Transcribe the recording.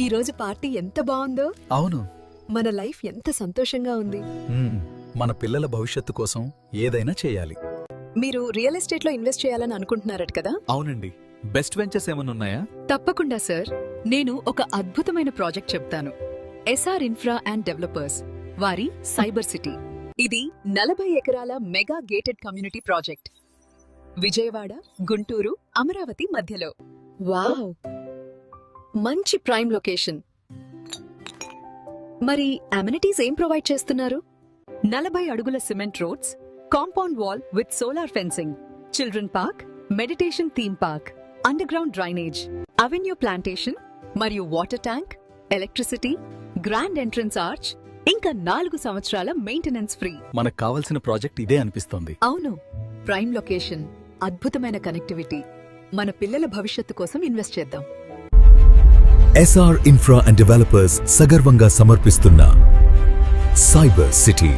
ఈ రోజు పార్టీ ఎంత బాగుందో. అవును. మన లైఫ్ ఎంత సంతోషంగా ఉంది. మన పిల్లల భవిష్యత్తు కోసం ఏదైనా చేయాలి. మీరు రియల్ ఎస్టేట్ లో ఇన్వెస్ట్ చేయాలని అనుకుంటున్నారట కదా? అవునండి. Best ventures ఏమన్నున్నాయా? తప్పకుండా సార్. నేను ఒక అద్భుతమైన ప్రాజెక్ట్ చెప్తాను. ఎస్ఆర్ ఇన్ఫ్రా అండ్ డెవలపర్స్ వారి సైబర్ సిటీ. ఇది 40 ఎకరాల mega gated community project. Vijayawada, Guntur, Amaravati మధ్యలో. వావ్, మంచి ప్రైమ్ లొకేషన్. మరి అమ్యూనిటీస్ ఏం ప్రొవైడ్ చేస్తున్నారు? 40 అడుగుల cement roads, compound wall with solar fencing, children park, meditation theme park, under ground drainage, avenue plantation మరియు water tank, electricity, grand entrance arch, ఇంకా 4 సంవత్సరాల maintenance free. మనకు కావలసిన ప్రాజెక్ట్ ఇదే అనిపిస్తోంది. అవును, ప్రైమ్ లొకేషన్, అద్భుతమైన కనెక్టివిటీ. మన పిల్లల భవిష్యత్తు కోసం ఇన్వెస్ట్ చేద్దాం. ఎస్ఆర్ ఇన్ఫ్రా అండ్ డెవలపర్స్ సగర్వంగా సమర్పిస్తున్న సైబర్ సిటీ.